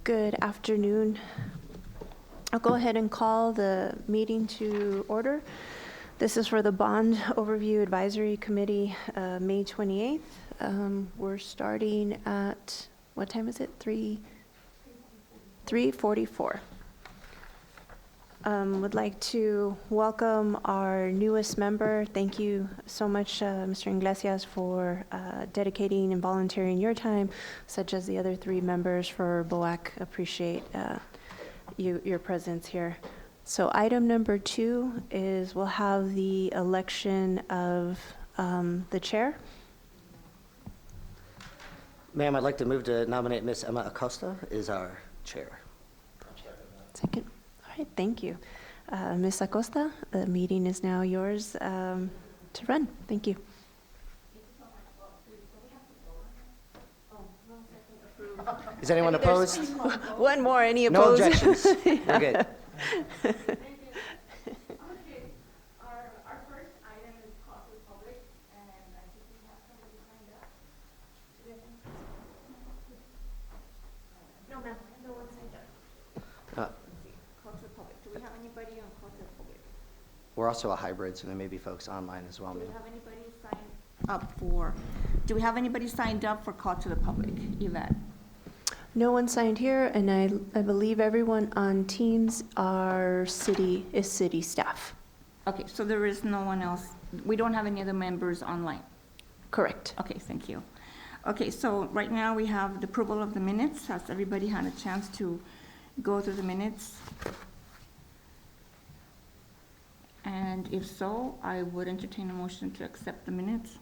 Good afternoon. I'll go ahead and call the meeting to order. This is for the Bond Overview Advisory Committee, May 28th. We're starting at, what time is it? 3:44. Would like to welcome our newest member. Thank you so much, Mr. Iglesias, for dedicating and volunteering your time, such as the other three members for BOAC. Appreciate your presence here. So item number 2 is we'll have the election of the chair. Ma'am, I'd like to move to nominate Ms. Emma Acosta as our chair. Second. All right, thank you. Ms. Acosta, the meeting is now yours to run. Thank you. Is anyone opposed? One more, any No opposed? objections. We're good. Our first item is called to the public, and I think we have somebody signed up. Do we have any? No, ma'am, no one signed up. Call to the public. Do we have anybody on call to the public? We're also a hybrid, so there may be folks online as well. Do we have anybody signed up for, do we have anybody signed up for call to the public, Yvette? No one signed here, and I believe everyone on Teams is city staff. Okay, so there is no one else, we don't have any other members online? Correct. Okay, thank you. Okay, so right now we have the approval of the minutes. Has everybody had a chance to go through the minutes? And if so, I would entertain a motion to accept the minutes.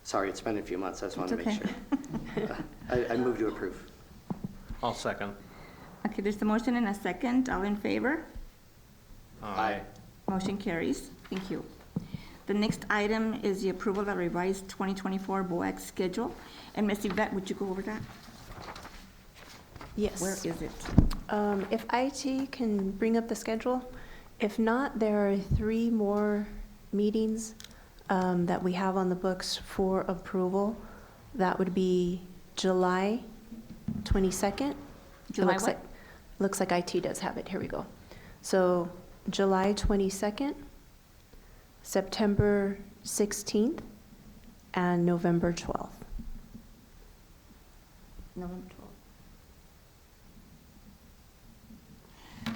Sorry, it's been a few months. I just want to It's make sure. I move to approve. I'll second. Okay, there's a motion and a second. All in favor? Aye. Motion carries. Thank you. The next item is the approval of revised 2024 BOAC schedule. And Ms. Yvette, would you go over that? Yes. Where is it? If IT can bring up the schedule. If not, there are 3 more meetings that we have on the books for approval. That would be July 22nd. July It what? looks like IT does have it. Here we go. So July 22nd, September 16th, and November 12th. November 12th.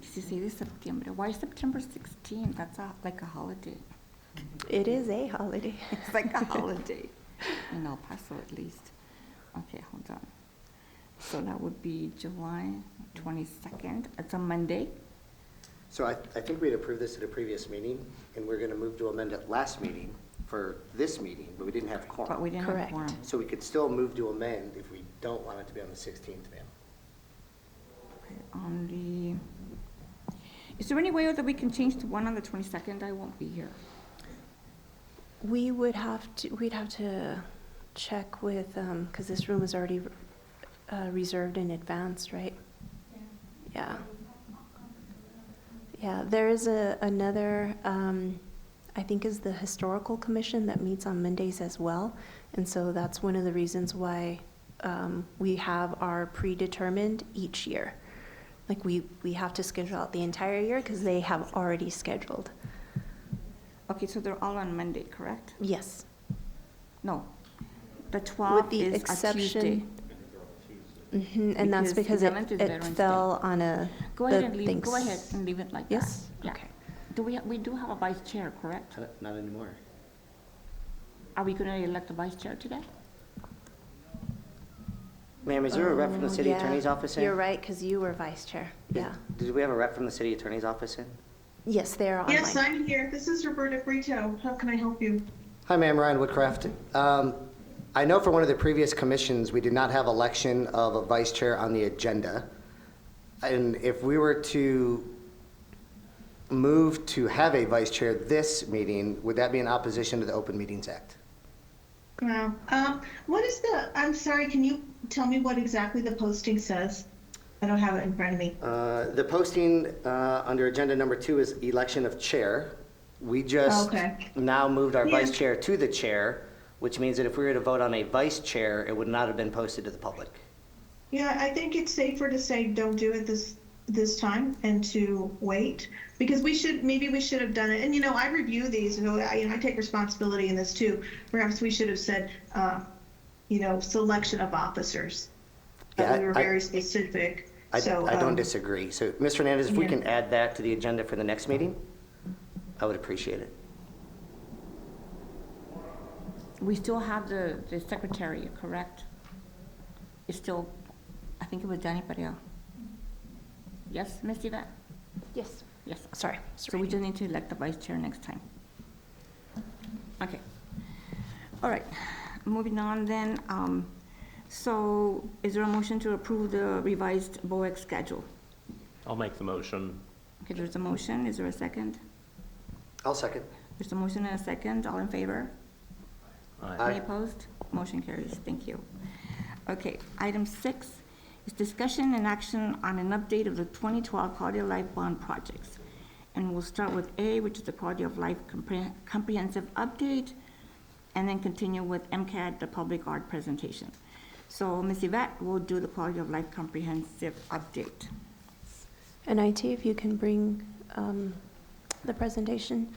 Did you say this September? Why September 16th? That's like a holiday. It is a holiday. It's like a holiday. In El Paso, at least. Okay, hold on. So that would be July 22nd. It's a Monday. So I think we'd approved this at a previous meeting, and we're going to move to amend it last meeting for this meeting, but we didn't have quorum. But we didn't have Correct. quorum. So we could still move to amend if we don't want it to be on the 16th, ma'am. Is there any way that we can change to one on the 22nd? I won't be here. We'd have to check with, because this room is already reserved in advance, right? Yeah. Yeah, there is another, I think is the Historical Commission that meets on Mondays as well. And so that's one of the reasons why we have our predetermined each year. Like we have to schedule out the entire year because they have already scheduled. Okay, so they're all on Monday, correct? Yes. No. The With 12th the is a Tuesday. exception. And that's because it 11th is it Veterans fell on a. Go ahead the and leave, thanks- go ahead and leave it like that. Yes? Yeah. Okay. We do have a vice chair, correct? Not anymore. Are we going to elect a vice chair today? Ma'am, is there a rep from the city Yeah, attorney's office in? You're right, because you were vice chair. Yeah. Did we have a rep from the city attorney's office in? Yes, they're online. Yes, I'm here. This is Roberta Brito. How can I help you? Hi, ma'am, Ryan Woodcraft. I know for one of the previous commissions, we did not have election of a vice chair on the agenda. And if we were to move to have a vice chair this meeting, would that be in opposition to the Open Meetings Act? Wow. What is I'm sorry, can you tell me what exactly the posting says? I don't have it in front of me. The posting under agenda number 2 is election of chair. We just Okay. now moved our Yeah. vice chair to the chair, which means that if we were to vote on a vice chair, it would not have been posted to the public. Yeah, I think it's safer to say don't do it this time and to wait because maybe we should have done it. And I review these, and I take responsibility in this too. Perhaps we should have said, selection of officers. Yeah, We were very specific. I So don't disagree. So, Ms. Fernandez, if we Yeah. can add that to the agenda for the next meeting, I would appreciate it. We still have the secretary, correct? It's still, I think it was Danny Perea. Yes, Ms. Yvette? Yes. Yes. Sorry. So we just need to elect the vice chair next time. Okay. All right, moving on then. So is there a motion to approve the revised BOEX schedule? I'll make the motion. Okay, there's a motion. Is there a second? I'll second. There's a motion and a second. All in favor? Aye. Any opposed? Motion carries. Thank you. Okay, item 6 is discussion and action on an update of the 2012 Quality of Life Bond projects. And we'll start with A, which is the Quality of Life Comprehensive Update, and then continue with MCAD, the Public Art Presentation. So Ms. Yvette will do the Quality of Life Comprehensive Update. And IT, if you can bring the presentation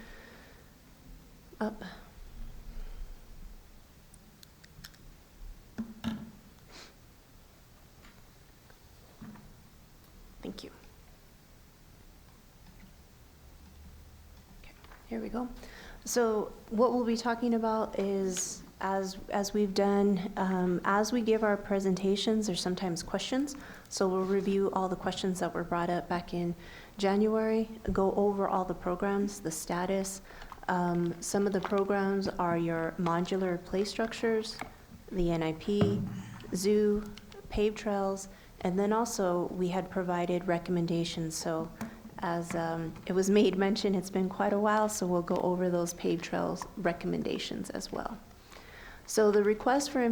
up. Thank you. Okay, here we go. So what we'll be talking about is, as we've done, as we give our presentations, there's sometimes questions. So we'll review all the questions that were brought up back in January, go over all the programs, the status. Some of the programs are your modular play structures, the NIP, zoo, paved trails, and then also we had provided recommendations. So as it was made mention, it's been quite a while, so we'll go over those paved trails recommendations as well. So the request for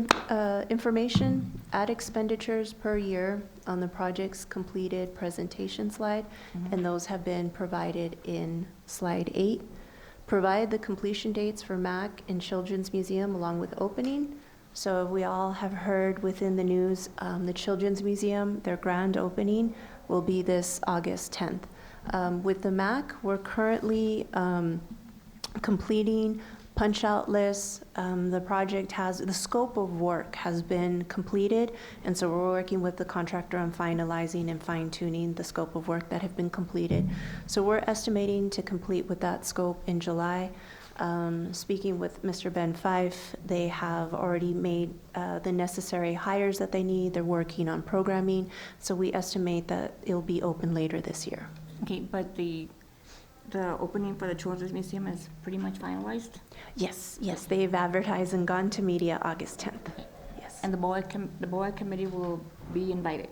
information, add expenditures per year on the project's completed presentation slide, and those have been provided in slide 8. Provide the completion dates for MAC and Children's Museum along with opening. So we all have heard within the news, the Children's Museum, their grand opening will be this August 10th. With the MAC, we're currently completing punch-out lists. The project the scope of work has been completed, and so we're working with the contractor on finalizing and fine-tuning the scope of work that have been completed. So we're estimating to complete with that scope in July. Speaking with Mr. Ben Fife, they have already made the necessary hires that they need. They're working on programming, so we estimate that it'll be open later this year. Okay, but the opening for the Children's Museum is pretty much finalized? Yes, they've advertised and gone to media August 10th. Yes. And the BOEG committee will be invited?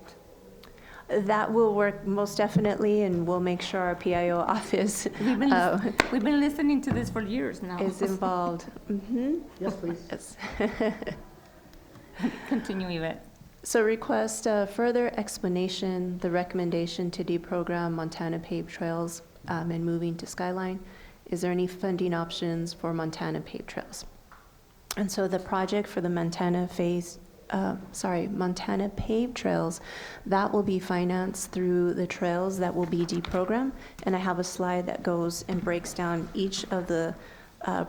That will work most definitely, and we'll make sure our PIO office We've been listening to this for years now. is involved. Yes, please. Yes. Continue, Yvette. So request further explanation, the recommendation to deprogram Montana paved trails and moving to Skyline. Is there any funding options for Montana paved trails? And so the project for the Montana paved trails, that will be financed through the trails that will be deprogrammed. And I have a slide that goes and breaks down each of the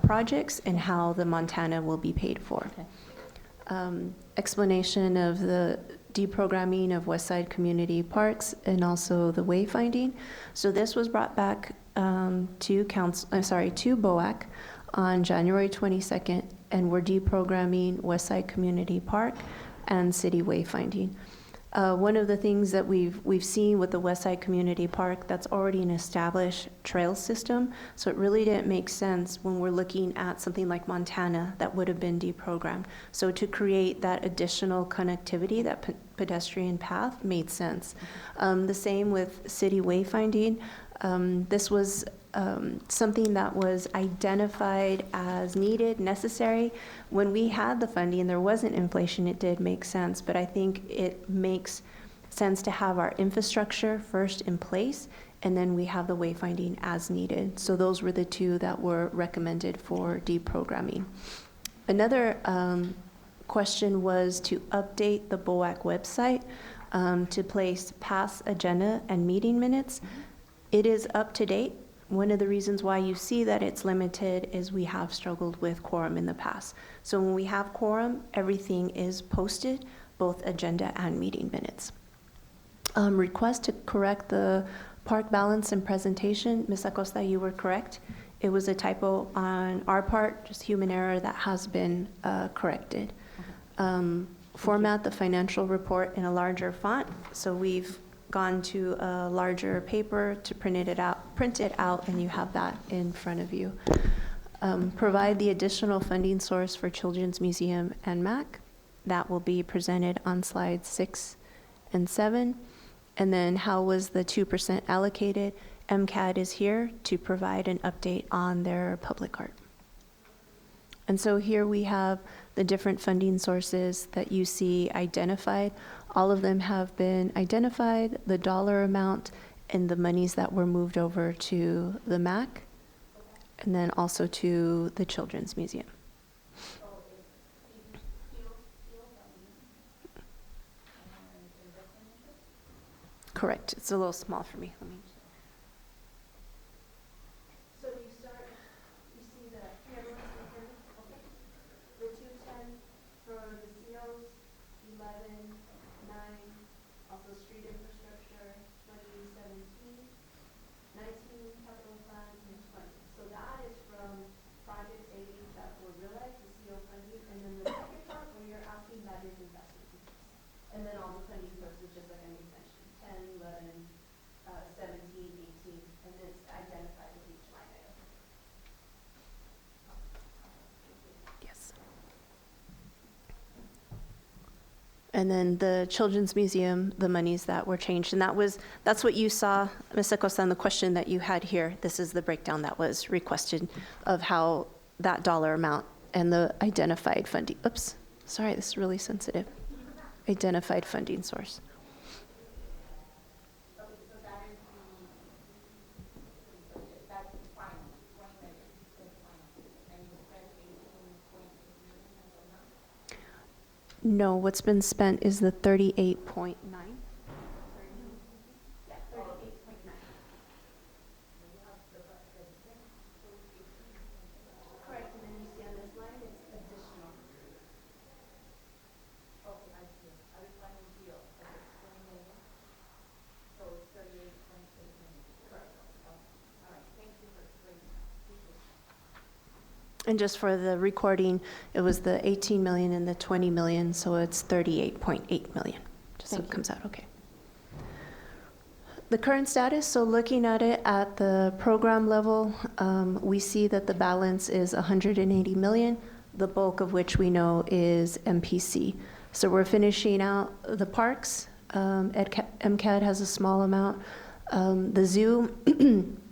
projects and how the Montana will be paid for. Okay. Explanation of the deprogramming of Westside Community Parks and also the wayfinding. So this was brought back to BOAC on January 22nd, and we're deprogramming Westside Community Park and city wayfinding. One of the things that we've seen with the Westside Community Park, that's already an established trail system, so it really didn't make sense when we're looking at something like Montana that would have been deprogrammed. So to create that additional connectivity, that pedestrian path made sense. The same with city wayfinding. This was something that was identified as needed, necessary. When we had the funding, there wasn't inflation, it did make sense, but I think it makes sense to have our infrastructure first in place, and then we have the wayfinding as needed. So those were the two that were recommended for deprogramming. Another question was to update the BOAC website to place past agenda and meeting minutes. It is up to date. One of the reasons why you see that it's limited is we have struggled with quorum in the past. So when we have quorum, everything is posted, both agenda and meeting minutes. Request to correct the park balance and presentation. Ms. Acosta, you were correct. It was a typo on our part, just human error that has been corrected. Format the financial report in a larger font. So we've gone to a larger paper to print it out, and you have that in front of you. Provide the additional funding source for Children's Museum and MAC. That will be presented on slides 6 and 7. And then how was the 2% allocated? MCAD is here to provide an update on their public art. And so here we have the different funding sources that you see identified. All of them have been identified, the dollar amount, and the monies that were moved over to the MAC, and then also to the Children's Museum. Correct. It's a little small for me. Let me. So you start, you see the, everyone's okay? The 210 for the COs, 11, 9, also street infrastructure, 2017, 19 capital plan, and 20. So that is from projects A that were realized, the CO funding, and then the second part where you're asking, that is investment. And then all the funding sources, just like I mentioned. 10, 11, 17, 18, and then it's identified with each line item. Yes. And then the Children's Museum, the monies that were changed, and that's what you saw, Ms. Acosta, on the question that you had here. This is the breakdown that was requested of how that dollar amount and the identified funding, oops, sorry, this is really sensitive, identified funding source. No, what's been spent is the 38.9. Yeah, 38.9. Correct, and then you see on this line, it's additional. Okay, I see. I was finding the deal. Okay, 20 million. So it's 38.8 million. Correct. Okay. All right, thank you for explaining that. And just for the recording, it was the 18 million and the 20 million, so it's 38.8 million, just so it comes out okay. The current status, so looking at it at the program level, we see that the balance is 180 million, the bulk of which we know is MPC. So we're finishing out the parks. MCAD has a small amount. The zoo,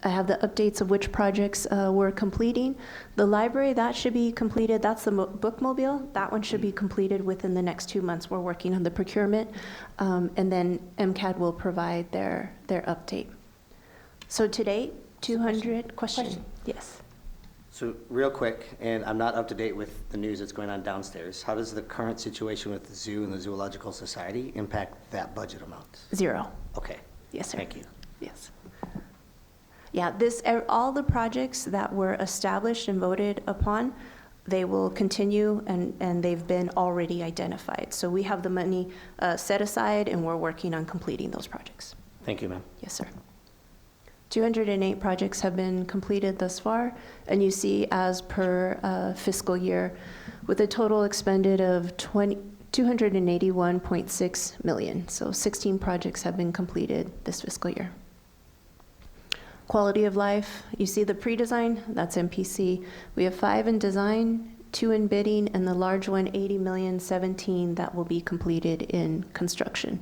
I have the updates of which projects we're completing. The library, that should be completed. That's the bookmobile. That one should be completed within the next 2 months. We're working on the procurement. And then MCAD will provide their update. So to date, 200, question? Yes. So real quick, and I'm not up to date with the news that's going on downstairs, how does the current situation with the zoo and the Zoological Society impact that budget amount? 0. Okay. Yes, sir. Thank you. Yes. Yeah, all the projects that were established and voted upon, they will continue, and they've been already identified. So we have the money set aside, and we're working on completing those projects. Thank you, ma'am. Yes, sir. 208 projects have been completed thus far, and you see as per fiscal year, with a total expended of 281.6 million. So 16 projects have been completed this fiscal year. Quality of life, you see the pre-design, that's MPC. We have 5 in design, 2 in bidding, and the large one, 80 million, 17 that will be completed in construction.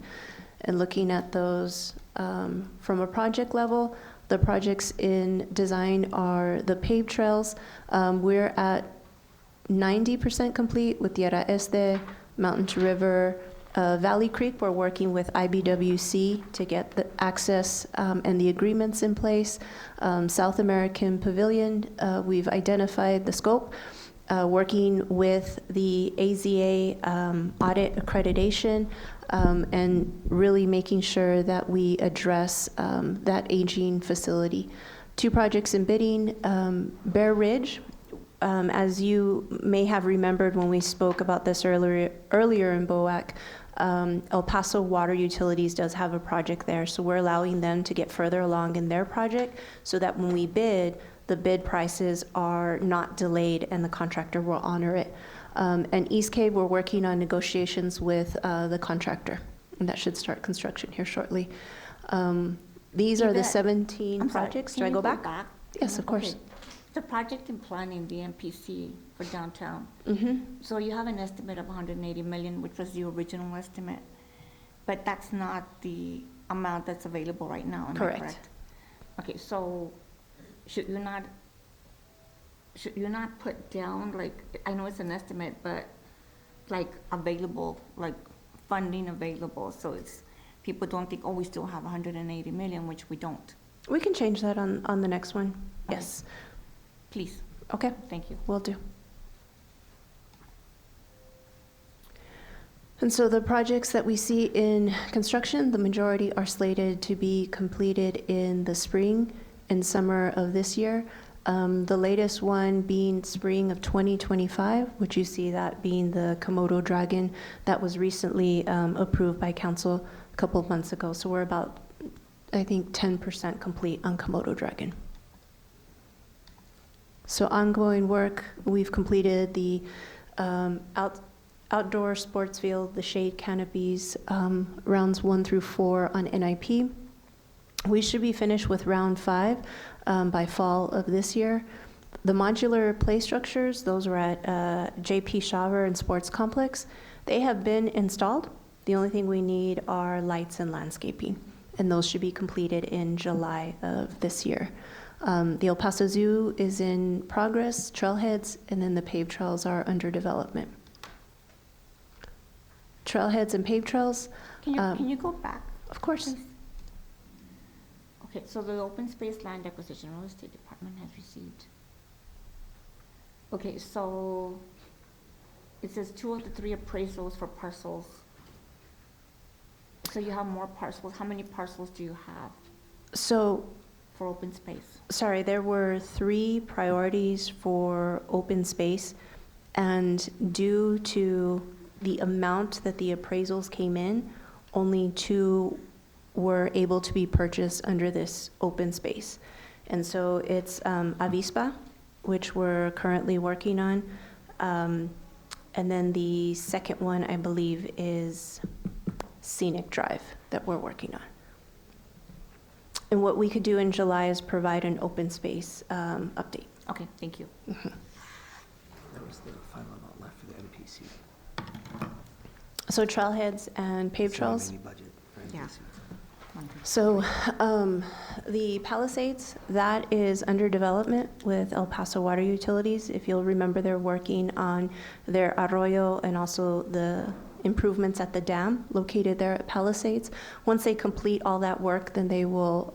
And looking at those from a project level, The projects in design are the paved trails. We're at 90% complete with Tierra Este, Mountain to River, Valley Creek. We're working with IBWC to get the access and the agreements in place. South American Pavilion, we've identified the scope. Working with the AZA audit accreditation, and really making sure that we address that aging facility. 2 projects in bidding, Bear Ridge. As you may have remembered when we spoke about this earlier in BOAC, El Paso Water Utilities does have a project there, so we're allowing them to get further along in their project so that when we bid, the bid prices are not delayed and the contractor will honor it. And East Cave, we're working on negotiations with the contractor, and that should start construction here shortly. These are the Yvette, 17 I'm sorry, projects. can Do I you go back? back? Yes, of course. Okay. The project in planning, the MPC for downtown. Mm-hmm. So you have an estimate of 180 million, which was the original estimate, but that's not the amount that's available right now, am I Correct. correct? Okay, so should you not put down, like, I know it's an estimate, but like available, like funding available, so it's, people don't think, oh, we still have 180 million, which we don't. We can change that on the next one. Okay. Yes. Please, Okay, thank you. will do. And so the projects that we see in construction, the majority are slated to be completed in the spring and summer of this year. The latest one being spring of 2025, which you see that being the Komodo Dragon that was recently approved by council a couple of months ago. So we're about, I think, 10% complete on Komodo Dragon. So ongoing work, we've completed the outdoor sports field, the shade canopies, rounds 1 through 4 on NIP. We should be finished with round 5 by fall of this year. The modular play structures, those are at JP Shaver and Sports Complex. They have been installed. The only thing we need are lights and landscaping, and those should be completed in July of this year. The El Paso Zoo is in progress, trailheads, and then the paved trails are under development. Trailheads and paved trails, Can you go back? of course. Please. Okay, so the open space land acquisition real estate department has received. Okay, so it says 2 of the 3 appraisals for parcels. So you have more parcels. How many parcels do you have So, for open space? sorry, there were 3 priorities for open space, and due to the amount that the appraisals came in, only 2 were able to be purchased under this open space. And so it's Avispa, which we're currently working on. And then the second one, I believe, is Scenic Drive that we're working on. And what we could do in July is provide an open space update. Okay, thank you. That was the final amount left for the MPC. So trailheads and paved trails. Any budget for Yeah. MPC. So the Palisades, that is under development with El Paso Water Utilities. If you'll remember, they're working on their arroyo and also the improvements at the dam located there at Palisades. Once they complete all that work, then they will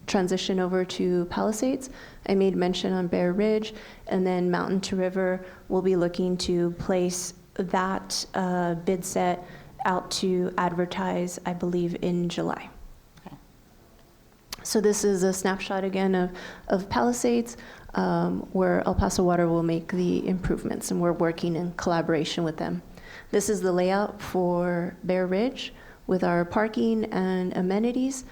transition over to Palisades. I made mention on Bear Ridge, and then Mountain to River will be looking to place that bid set out to advertise, I believe, in July. Okay. So this is a snapshot again of Palisades, where El Paso Water will make the improvements, and we're working in collaboration with them. This is the layout for Bear Ridge with our parking and amenities.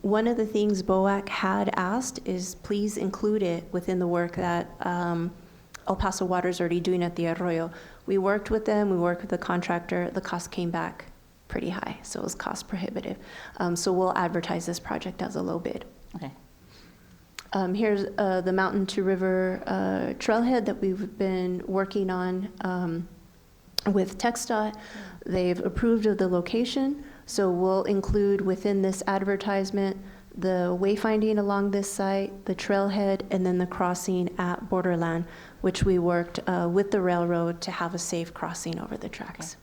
One of the things BOAC had asked is please include it within the work that El Paso Water is already doing at the Arroyo. We worked with them, we worked with the contractor, the cost came back pretty high, so it was cost prohibitive. So we'll advertise this project as a low bid. Okay. Here's the Mountain to River trailhead that we've been working on with TxDOT. They've approved of the location, so we'll include within this advertisement the wayfinding along this site, the trailhead, and then the crossing at Borderland, which we worked with the railroad to have a safe crossing over the tracks.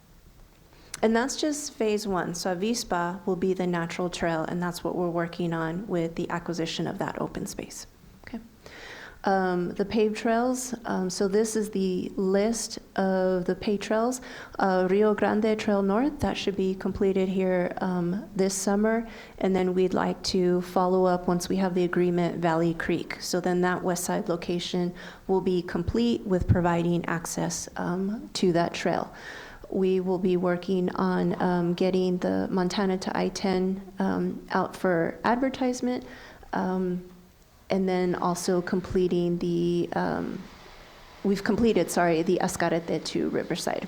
And that's just phase one. So Avispa will be the natural trail, and that's what we're working on with the acquisition of that open space. Okay. The paved trails, so this is the list of the paved trails. Rio Grande Trail North, that should be completed here this summer, and then we'd like to follow up once we have the agreement, Valley Creek. So then that west side location will be complete with providing access to that trail. We will be working on getting the Montana to I-10 out for advertisement. And then also completing the, we've completed, the Ascarete to Riverside.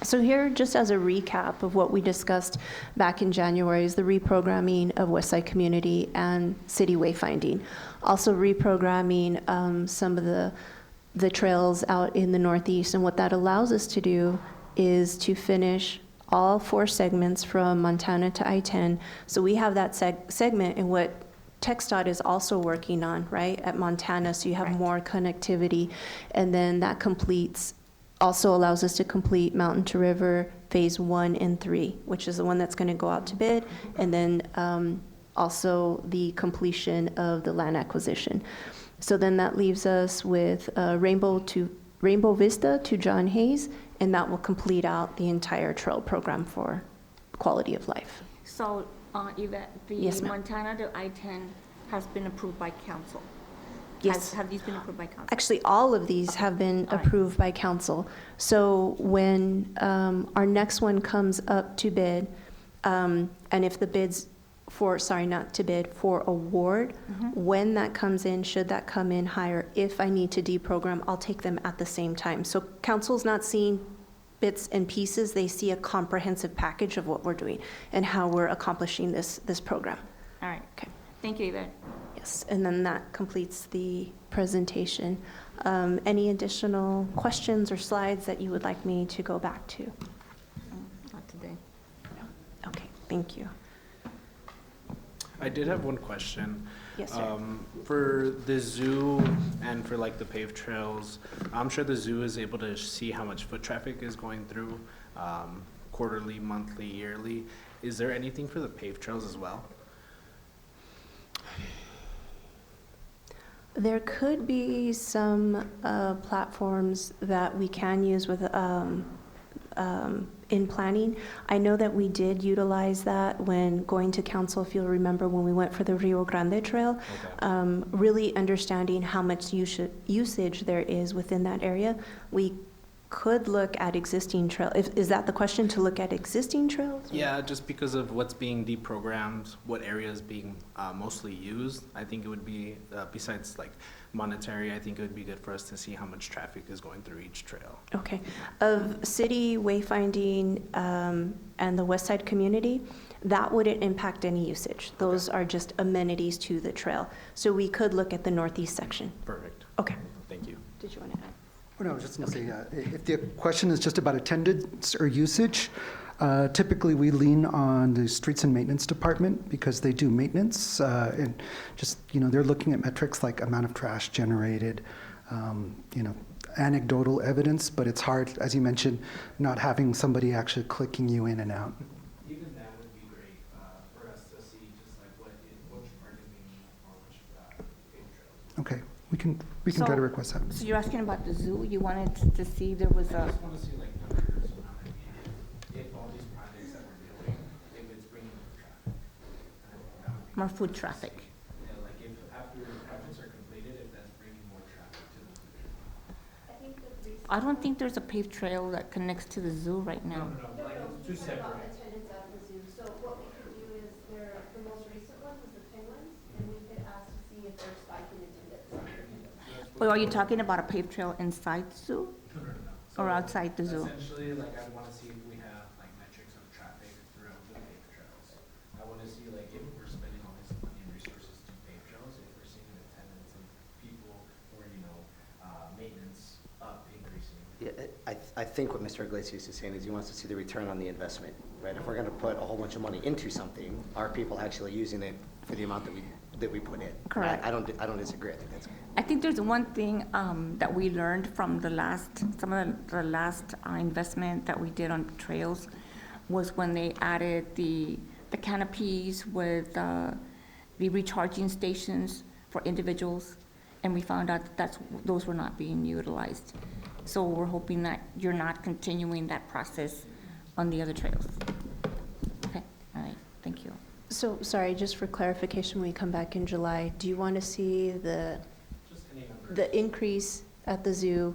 So here, just as a recap of what we discussed back in January, is the reprogramming of Westside Community and City Wayfinding. Also reprogramming some of the trails out in the Northeast. And what that allows us to do is to finish all 4 segments from Montana to I-10. So we have that segment in what TxDOT is also working on, right, at Montana, so you have more connectivity. And then that also allows us to complete Mountain to River Phase 1 and 3, which is the one that's going to go out to bid, and then also the completion of the land acquisition. So then that leaves us with Rainbow Vista to John Hayes, and that will complete out the entire trail program for quality of life. So, Yvette, the Yes, ma'am. Montana to I-10 has been approved by council? Yes. Have these been approved by council? Actually, all of these have been All right. approved by council. So when our next one comes up to bid, and if the bids for award, when that comes in, should that come in higher, if I need to deprogram, I'll take them at the same time. So council's not seeing bits and pieces, they see a comprehensive package of what we're doing and how we're accomplishing this program. All right. Okay. Thank you, Yvette. Yes, and then that completes the presentation. Any additional questions or slides that you would like me to go back to? Not today. Okay, thank you. I did have one question. Yes, sir. For the zoo and for like the paved trails, I'm sure the zoo is able to see how much foot traffic is going through quarterly, monthly, yearly. Is there anything for the paved trails as well? There could be some platforms that we can use with in planning. I know that we did utilize that when going to council, if you'll remember, when we went for the Rio Grande Trail, Okay. really understanding how much usage there is within that area. We could look at existing trail. Is that the question, to look at existing trails? Yeah, just because of what's being deprogrammed, what areas being mostly used, I think it would be, besides like monetary, I think it would be good for us to see how much traffic is going through each trail. Okay. Of city wayfinding and the West Side Community, that wouldn't impact any usage. Those are just amenities to the trail. So we could look at the northeast section. Perfect. Okay. Thank you. Did you want to add? Oh, no, I was just going to say, if the question is just about attendance or usage, typically we lean on the streets and maintenance department because they do maintenance and just, they're looking at metrics like amount of trash generated, anecdotal evidence, but it's hard, as you mentioned, not having somebody actually clicking you in and out. Even that would be great for us to see just like which part do we need or which paved trails. Okay, we can try to request that. So you're asking about the zoo? You wanted to see there was I a, just want to see like numbers, if all these projects that we're doing, if it's bringing more traffic. That would be more food traffic? Yeah, like if after projects are completed, if that's bringing more traffic to the. I don't think there's a paved trail that connects to the zoo right now. No, like it's two separate. Attendance at the zoo. So what we could do is, the most recent one was the penguins, and we could ask to see if they're spiking attendance. Or are you talking about a paved trail inside the zoo No. or outside the zoo? Essentially, like I want to see if we have like metrics of traffic throughout the paved trails. I want to see like if we're spending all this money and resources to paved trails, if we're seeing an attendance of people or, maintenance up increasing. Yeah, I think what Mr. Iglesias is saying is he wants to see the return on the investment, right? If we're going to put a whole bunch of money into something, are people actually using it for the amount that we put in. Correct. I don't disagree. I think that's good. I think there's one thing that we learned from some of the last investment that we did on trails was when they added the canopies with the recharging stations for individuals, and we found out that those were not being utilized. So we're hoping that you're not continuing that process on the other trails. Okay, all right, thank you. So, sorry, just for clarification, when we come back in July, do you want to see Just any number. the increase at the zoo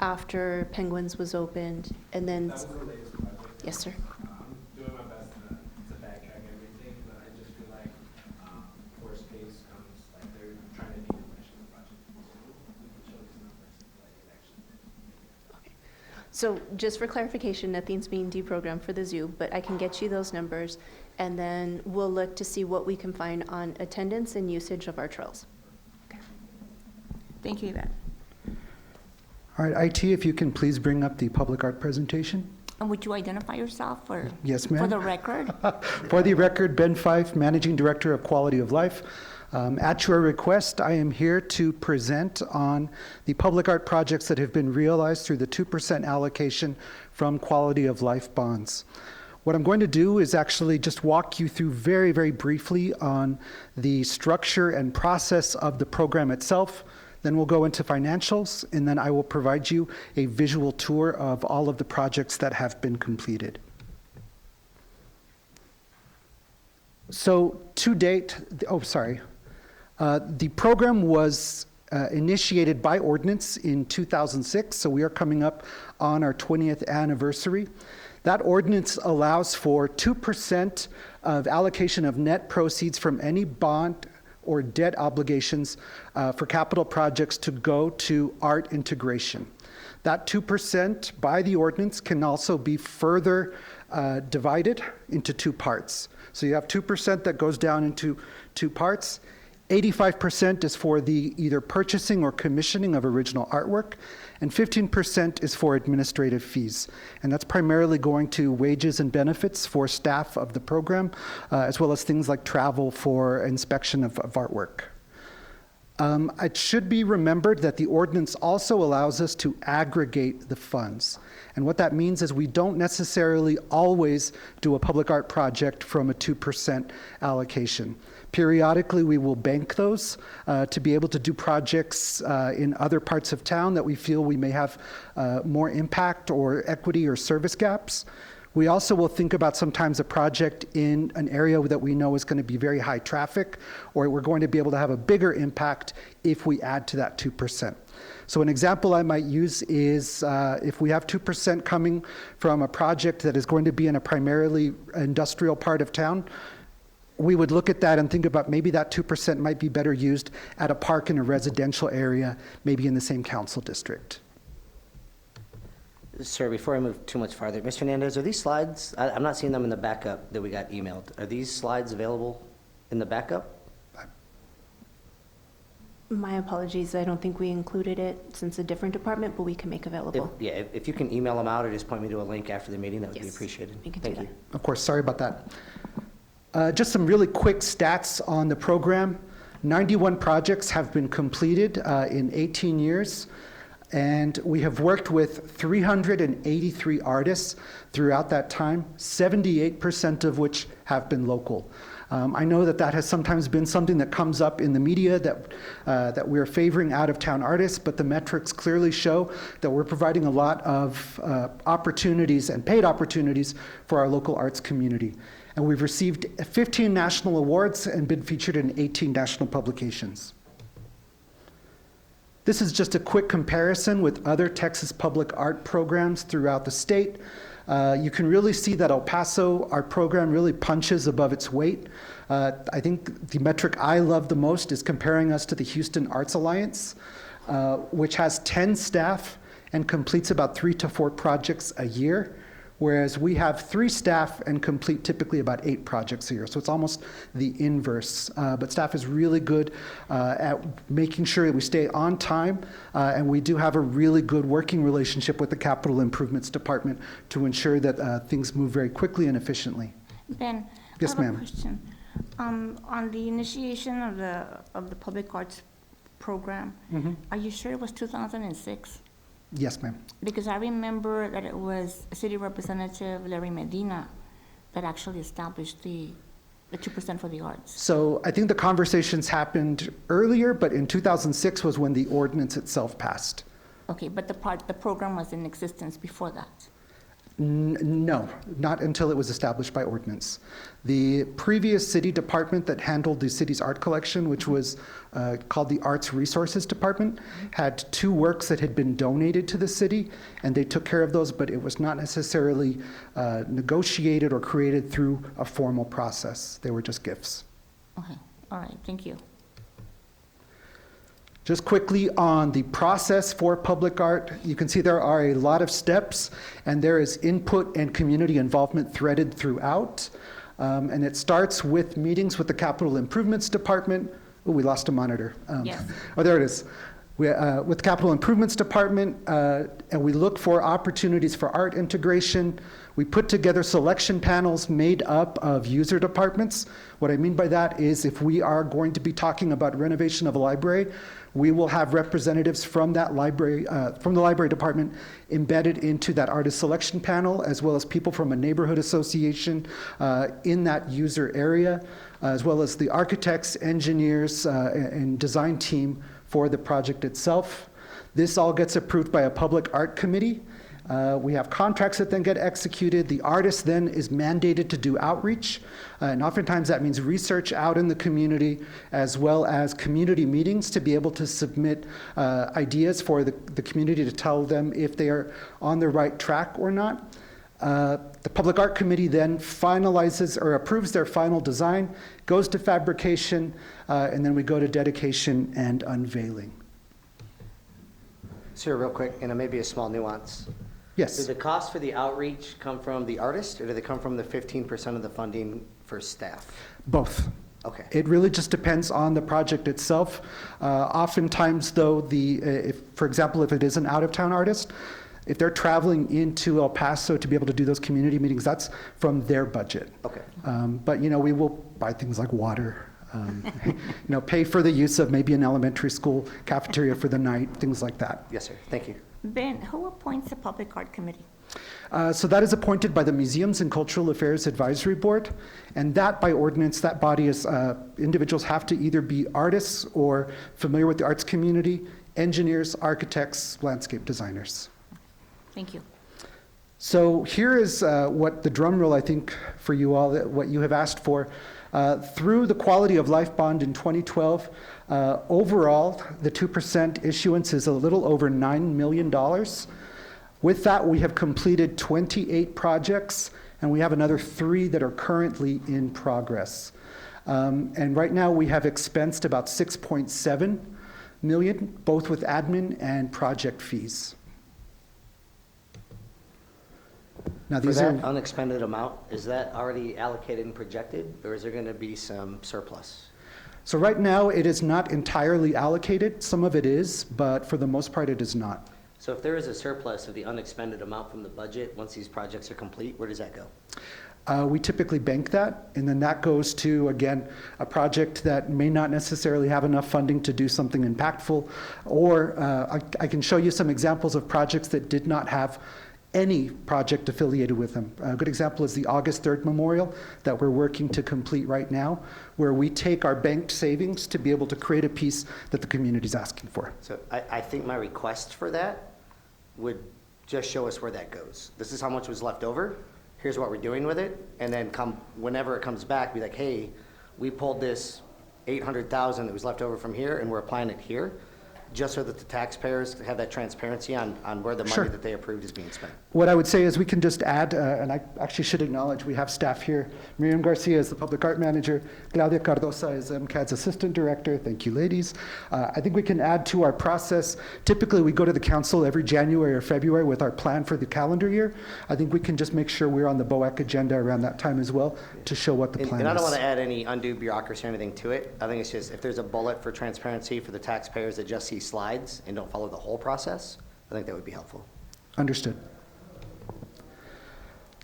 after Penguins was opened, and then? That was the latest project. Yes, sir. I'm doing my best to backtrack everything, but I just feel like worst case comes, like they're trying to decommission the project. So we can show these numbers, like it actually. So just for clarification, nothing's being deprogrammed for the zoo, but I can get you those numbers, and then we'll look to see what we can find on attendance and usage of our trails. Thank you, Yvette. All right, IT, if you can please bring up the public art presentation. And would you identify yourself for? Yes, ma'am. For the record? For the record, Ben Fife, Managing Director of Quality of Life. At your request, I am here to present on the public art projects that have been realized through the 2% allocation from Quality of Life bonds. What I'm going to do is actually just walk you through very, very briefly on the structure and process of the program itself. Then we'll go into financials, and then I will provide you a visual tour of all of the projects that have been completed. So to date, the program was initiated by ordinance in 2006, so we are coming up on our 20th anniversary. That ordinance allows for 2% of allocation of net proceeds from any bond or debt obligations for capital projects to go to art integration. That 2% by the ordinance can also be further divided into two parts. So you have 2% that goes down into two parts. 85% is for the either purchasing or commissioning of original artwork, and 15% is for administrative fees. And that's primarily going to wages and benefits for staff of the program, as well as things like travel for inspection of artwork. It should be remembered that the ordinance also allows us to aggregate the funds. And what that means is we don't necessarily always do a public art project from a 2% allocation. Periodically, we will bank those to be able to do projects in other parts of town that we feel we may have more impact or equity or service gaps. We also will think about sometimes a project in an area that we know is going to be very high traffic, or we're going to be able to have a bigger impact if we add to that 2%. So an example I might use is if we have 2% coming from a project that is going to be in a primarily industrial part of town, we would look at that and think about maybe that 2% might be better used at a park in a residential area, maybe in the same council district. Sir, before I move too much farther, Mr. Hernandez, are these slides, I'm not seeing them in the backup that we got emailed. Are these slides available in the backup? My apologies, I don't think we included it since a different department, but we can make available. If you can email them out or just point me to a link after the meeting, that would be Yes, appreciated. we can do Thank that. you. Of course, sorry about that. Just some really quick stats on the program. 91 projects have been completed in 18 years. And we have worked with 383 artists throughout that time, 78% of which have been local. I know that has sometimes been something that comes up in the media that we're favoring out-of-town artists, but the metrics clearly show that we're providing a lot of opportunities and paid opportunities for our local arts community. And we've received 15 national awards and been featured in 18 national publications. This is just a quick comparison with other Texas public art programs throughout the state. You can really see that El Paso, our program really punches above its weight. I think the metric I love the most is comparing us to the Houston Arts Alliance, which has 10 staff and completes about 3 to 4 projects a year, whereas we have 3 staff and complete typically about 8 projects a year. So it's almost the inverse. But staff is really good at making sure that we stay on time, and we do have a really good working relationship with the Capital Improvements Department to ensure that things move very quickly and efficiently. Ben, Yes, I have ma'am. a question. On the initiation of the public arts program, are you sure it was 2006? Yes, ma'am. Because I remember that it was City Representative Larry Medina that actually established the 2% for the arts. So I think the conversations happened earlier, but in 2006 was when the ordinance itself passed. Okay, but the program was in existence before that. No, not until it was established by ordinance. The previous city department that handled the city's art collection, which was called the Arts Resources Department, had 2 works that had been donated to the city, and they took care of those, but it was not necessarily negotiated or created through a formal process. They were just gifts. Okay, all right, thank you. Just quickly on the process for public art, you can see there are a lot of steps, and there is input and community involvement threaded throughout. And it starts with meetings with the Capital Improvements Department. Oh, we lost a monitor. Yes. Oh, there it is. With the Capital Improvements Department, and we look for opportunities for art integration. We put together selection panels made up of user departments. What I mean by that is if we are going to be talking about renovation of a library, we will have representatives from that library, from the library department embedded into that artist selection panel, as well as people from a neighborhood association in that user area, as well as the architects, engineers, and design team for the project itself. This all gets approved by a public art committee. We have contracts that then get executed. The artist then is mandated to do outreach, and oftentimes that means research out in the community, as well as community meetings to be able to submit ideas for the community to tell them if they are on the right track or not. The Public Art Committee then finalizes or approves their final design, goes to fabrication, and then we go to dedication and unveiling. Sir, real quick, and it may be a small nuance. Yes. Do the costs for the outreach come from the artist, or do they come from the 15% of the funding for staff? Both. Okay. It really just depends on the project itself. Oftentimes, though, for example, if it is an out-of-town artist, if they're traveling into El Paso to be able to do those community meetings, that's from their budget. Okay. But, we will buy things like water, pay for the use of maybe an elementary school cafeteria for the night, things like that. Yes, sir. Thank you. Ben, who appoints the Public Art Committee? So that is appointed by the Museums and Cultural Affairs Advisory Board, and that by ordinance, that body is, individuals have to either be artists or familiar with the arts community, engineers, architects, landscape designers. Thank you. So here is what the drum roll, I think, for you all, what you have asked for. Through the Quality of Life Bond in 2012, overall, the 2% issuance is a little over $9 million. With that, we have completed 28 projects, and we have another 3 that are currently in progress. And right now, we have expensed about $6.7 million, both with admin and project fees. Now, For these that are unexpended amount, is that already allocated and projected, or is there going to be some surplus? so right now, it is not entirely allocated. Some of it is, but for the most part, it is not. So if there is a surplus of the unexpended amount from the budget, once these projects are complete, where does that go? We typically bank that, and then that goes to, again, a project that may not necessarily have enough funding to do something impactful, or I can show you some examples of projects that did not have any project affiliated with them. A good example is the August 3rd Memorial that we're working to complete right now, where we take our banked savings to be able to create a piece that the community is asking for. So I think my request for that would just show us where that goes. This is how much was left over. Here's what we're doing with it. And then whenever it comes back, be like, hey, we pulled this 800,000 that was left over from here and we're applying it here, just so that the taxpayers have that transparency on where the Sure. money that they approved is being spent. What I would say is we can just add, and I actually should acknowledge we have staff here. Miriam Garcia is the public art manager. Claudia Cardosa is MCAD's assistant director. Thank you, ladies. I think we can add to our process. Typically, we go to the council every January or February with our plan for the calendar year. I think we can just make sure we're on the BOAC agenda around that time as well to show what the plan And I don't is. want to add any undue bureaucracy or anything to it. I think it's just, if there's a bullet for transparency for the taxpayers that just see slides and don't follow the whole process, I think that would be helpful. Understood.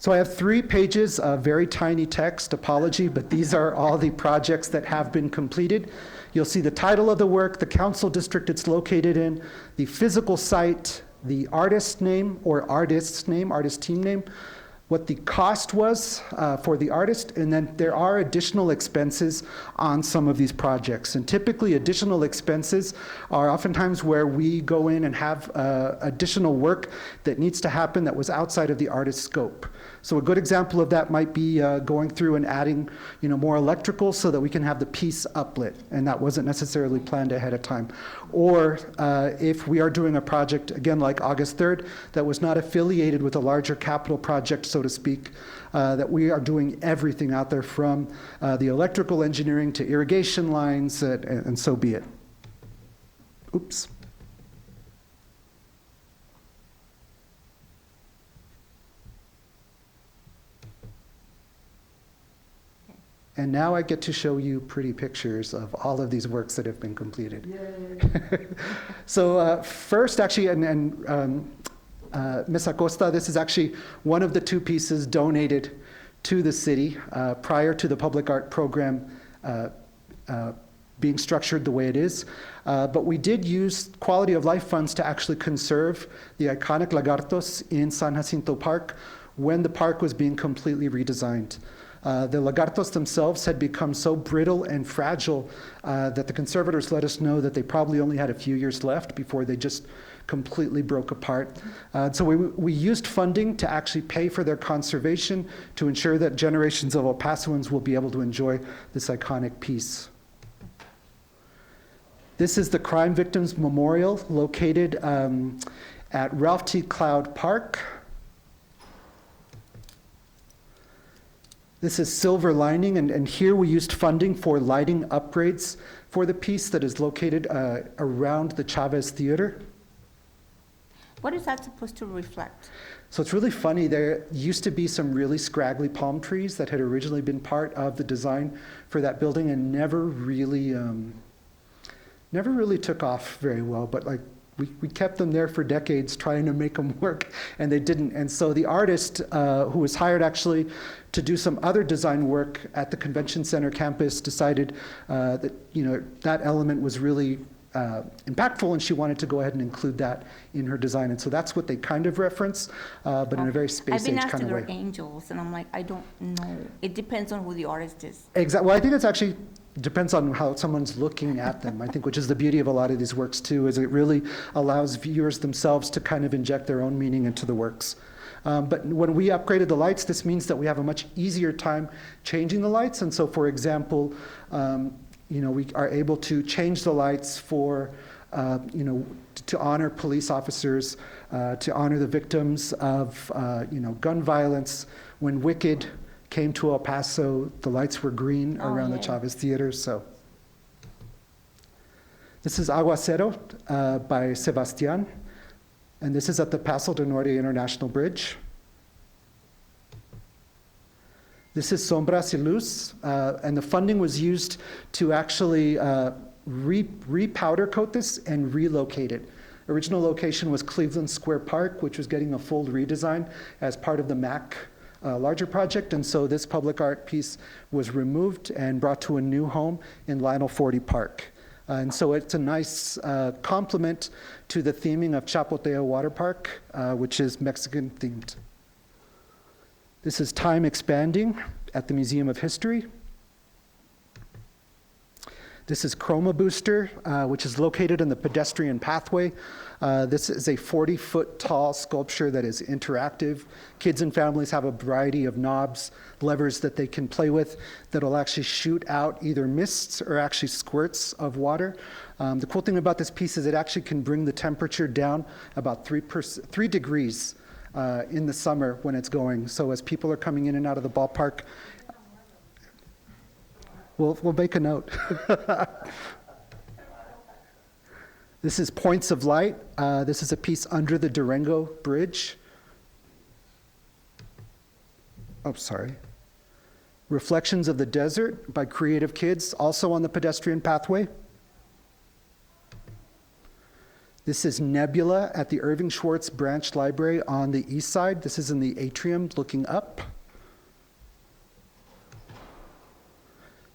So I have 3 pages of very tiny text, apology, but these are all the projects that have been completed. You'll see the title of the work, the council district it's located in, the physical site, the artist name or artist's name, artist team name, what the cost was for the artist, and then there are additional expenses on some of these projects. And typically additional expenses are oftentimes where we go in and have additional work that needs to happen that was outside of the artist's scope. So a good example of that might be going through and adding, more electrical so that we can have the piece uplit, and that wasn't necessarily planned ahead of time. Or if we are doing a project, again, like August 3rd, that was not affiliated with a larger capital project, so to speak, that we are doing everything out there from the electrical engineering to irrigation lines, and so be it. Oops. And now I get to show you pretty pictures of all of these works that have been completed. So first, actually, Ms. Acosta, this is actually one of the 2 pieces donated to the city prior to the public art program being structured the way it is. But we did use quality of life funds to actually conserve the iconic lagartos in San Jacinto Park when the park was being completely redesigned. The lagartos themselves had become so brittle and fragile that the conservators let us know that they probably only had a few years left before they just completely broke apart. So we used funding to actually pay for their conservation to ensure that generations of El Pasoans will be able to enjoy this iconic piece. This is the Crime Victims Memorial located at Ralph T. Cloud Park. This is Silver Lining, and here we used funding for lighting upgrades for the piece that is located around the Chavez Theater. What is that supposed to reflect? So it's really funny, there used to be some really scraggly palm trees that had originally been part of the design for that building and never really took off very well, but we kept them there for decades trying to make them work, and they didn't. And so the artist who was hired actually to do some other design work at the convention center campus decided that that element was really impactful, and she wanted to go ahead and include that in her design. And so that's what they kind of reference, but in a very space age kind of way. I've been asked if they're angels, and I'm like, I don't know. It depends on who the artist is. Exactly. Well, I think it's actually depends on how someone's looking at them, I think, which is the beauty of a lot of these works too, is it really allows viewers themselves to kind of inject their own meaning into the works. But when we upgraded the lights, this means that we have a much easier time changing the lights. And so, for example, we are able to change the lights for, to honor police officers, to honor the victims of, gun violence. When Wicked came to El Paso, the lights were green around the Chavez Theater. So this is Aguacero by Sebastián, and this is at the Paso del Norte International Bridge. This is Sombras y Luz, and the funding was used to actually re-powder coat this and relocate it. Original location was Cleveland Square Park, which was getting a full redesign as part of the MAC larger project, and so this public art piece was removed and brought to a new home in Lionel Forty Park. And so it's a nice complement to the theming of Chapoteo Water Park, which is Mexican themed. This is Time Expanding at the Museum of History. This is Chroma Booster, which is located in the pedestrian pathway. This is a 40-foot tall sculpture that is interactive. Kids and families have a variety of knobs, levers that they can play with that will actually shoot out either mists or actually squirts of water. The cool thing about this piece is it actually can bring the temperature down about 3 degrees in the summer when it's going. So as people are coming in and out of the ballpark, we'll make a note. This is Points of Light. This is a piece under the Durango Bridge. Oh, sorry. Reflections of the Desert by Creative Kids, also on the pedestrian pathway. This is Nebula at the Irving Schwartz Branch Library on the east side. This is in the atrium looking up.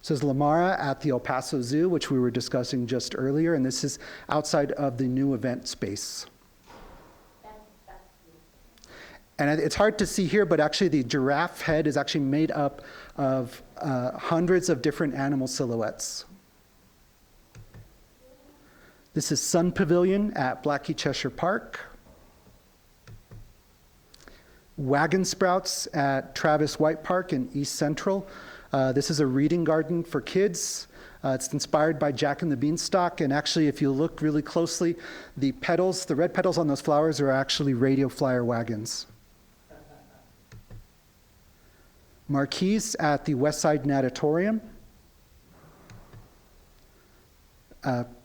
This is Lamara at the El Paso Zoo, which we were discussing just earlier, and this is outside of the new event space. And it's hard to see here, but actually the giraffe head is actually made up of hundreds of different animal silhouettes. This is Sun Pavilion at Blackie Cheshire Park. Wagon Sprouts at Travis White Park in East Central. This is a reading garden for kids. It's inspired by Jack and the Beanstalk, and actually, if you look really closely, the petals, the red petals on those flowers are actually radio flyer wagons. Marquise at the Westside Natatorium.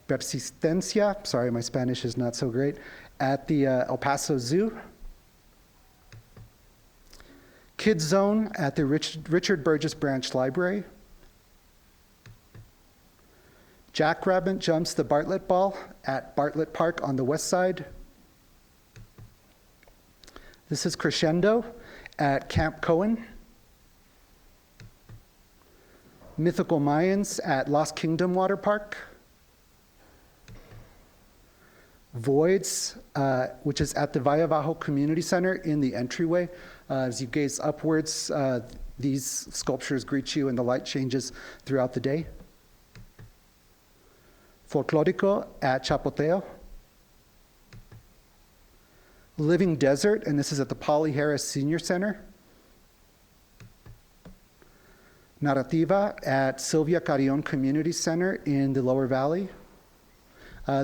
Persistencia, sorry, my Spanish is not so great, at the El Paso Zoo. Kids Zone at the Richard Burgess Branch Library. Jackrabbit jumps the Bartlett Ball at Bartlett Park on the west side. This is Crescendo at Camp Cohen. Mythical Mayans at Lost Kingdom Water Park. Voids, which is at the Valle Bajo Community Center in the entryway. As you gaze upwards, these sculptures greet you and the light changes throughout the day. Folklorico at Chapoteo. Living Desert, and this is at the Polly Harris Senior Center. Narrativa at Sylvia Carrion Community Center in the Lower Valley.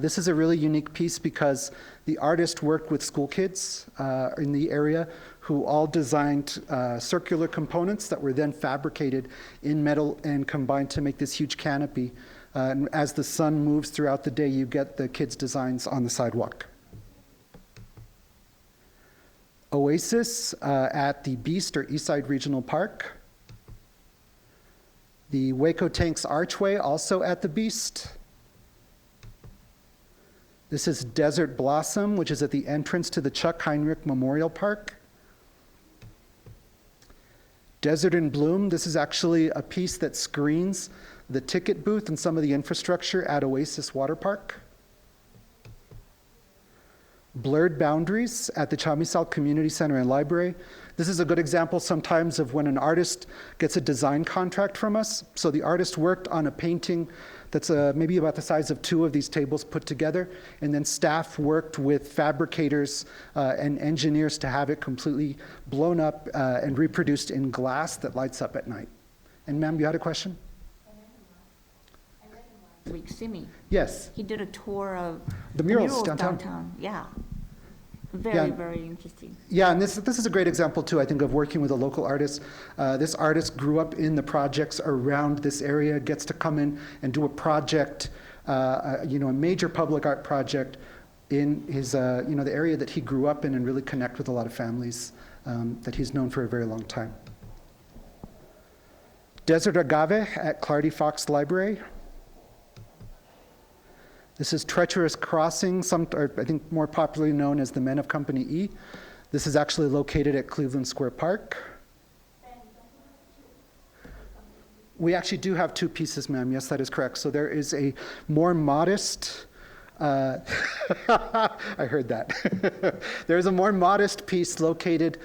This is a really unique piece because the artist worked with school kids in the area who all designed circular components that were then fabricated in metal and combined to make this huge canopy. And as the sun moves throughout the day, you get the kids' designs on the sidewalk. Oasis at the Beast or Eastside Regional Park. The Waco Tanks Archway also at the Beast. This is Desert Blossom, which is at the entrance to the Chuck Heinrich Memorial Park. Desert in Bloom, this is actually a piece that screens the ticket booth and some of the infrastructure at Oasis Water Park. Blurred Boundaries at the Chamizal Community Center and Library. This is a good example sometimes of when an artist gets a design contract from us. So the artist worked on a painting that's maybe about the size of 2 of these tables put together, and then staff worked with fabricators and engineers to have it completely blown up and reproduced in glass that lights up at night. And ma'am, you had a question? Week, Simi. Yes. He did a tour of The murals downtown. Yeah. Yeah. Very interesting. Yeah, and this is a great example too, I think, of working with a local artist. This artist grew up in the projects around this area, gets to come in and do a project, a major public art project in his, the area that he grew up in, and really connect with a lot of families that he's known for a very long time. Desert Agave at Clardy Fox Library. This is Treacherous Crossing, I think more popularly known as the Men of Company E. This is actually located at Cleveland Square Park. We actually do have 2 pieces, ma'am. Yes, that is correct. So there is a more modest, I heard that. There's a more modest piece located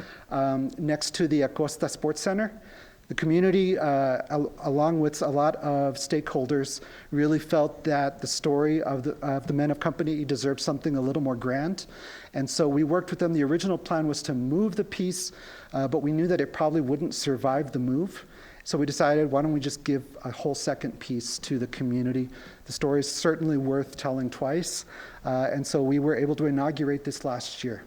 next to the Acosta Sports Center. The community, along with a lot of stakeholders, really felt that the story of the Men of Company deserved something a little more grand. And so we worked with them. The original plan was to move the piece, but we knew that it probably wouldn't survive the move. So we decided, why don't we just give a whole second piece to the community? The story is certainly worth telling twice. And so we were able to inaugurate this last year.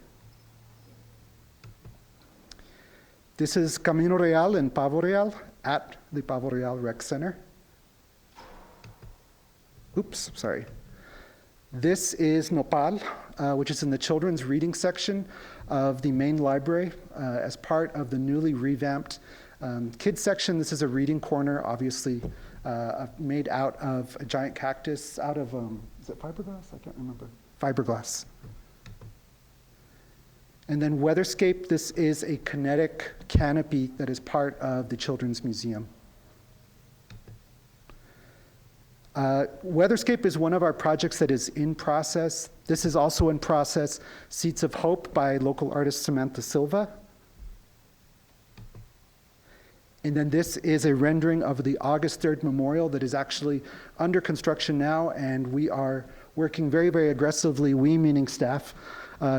This is Camino Real and Pavo Real at the Pavo Real Rec Center. Oops, sorry. This is Nopal, which is in the children's reading section of the main library as part of the newly revamped kids section. This is a reading corner, obviously made out of a giant cactus, out of, is it fiberglass? I can't remember. fiberglass. And then Weatherscape, this is a kinetic canopy that is part of the Children's Museum. Weatherscape is one of our projects that is in process. This is also in process, Seeds of Hope by local artist Samantha Silva. And then this is a rendering of the August 3rd memorial that is actually under construction now, and we are working very, very aggressively, we meaning staff,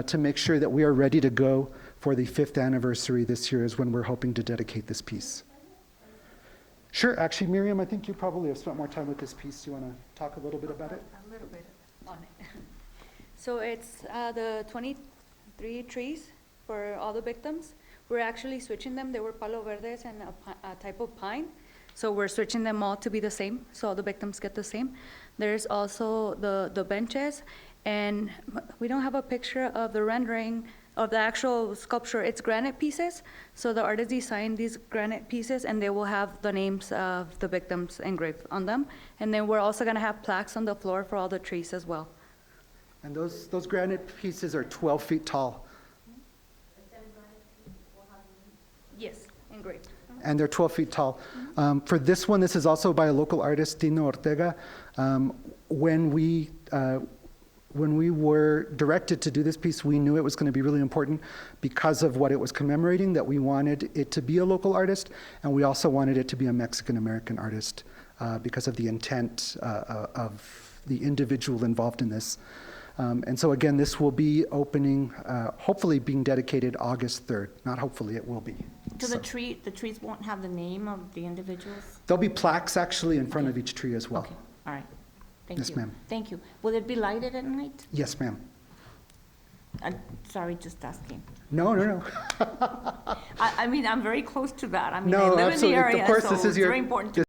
to make sure that we are ready to go for the 5th anniversary this year is when we're hoping to dedicate this piece. Sure, actually, Miriam, I think you probably have spent more time with this piece. Do you want to talk a little bit about it? A little bit on it. So it's the 23 trees for all the victims. We're actually switching them. They were palo verdes and a type of pine. So we're switching them all to be the same, so all the victims get the same. There's also the benches, and we don't have a picture of the rendering of the actual sculpture. It's granite pieces, so the artist designed these granite pieces, and they will have the names of the victims engraved on them. And then we're also gonna have plaques on the floor for all the trees as well. And those granite pieces are 12 feet tall, Yes, engraved. and they're 12 feet tall. For this one, this is also by a local artist, Dino Ortega. When we were directed to do this piece, we knew it was going to be really important because of what it was commemorating, that we wanted it to be a local artist, and we also wanted it to be a Mexican-American artist because of the intent of the individual involved in this. And so again, this will be opening, hopefully being dedicated August 3rd. Not hopefully, it will be. So So the trees won't have the name of the individuals? there'll be plaques actually in front of each tree as well. Okay, all right. Thank you. Yes, ma'am. Thank you. Will it be lighted at night? Yes, ma'am. Sorry, just asking. No, no, no. I mean, I'm very close to that. I mean, I No, live in the absolutely. area, Of course, so this is it's your, very important to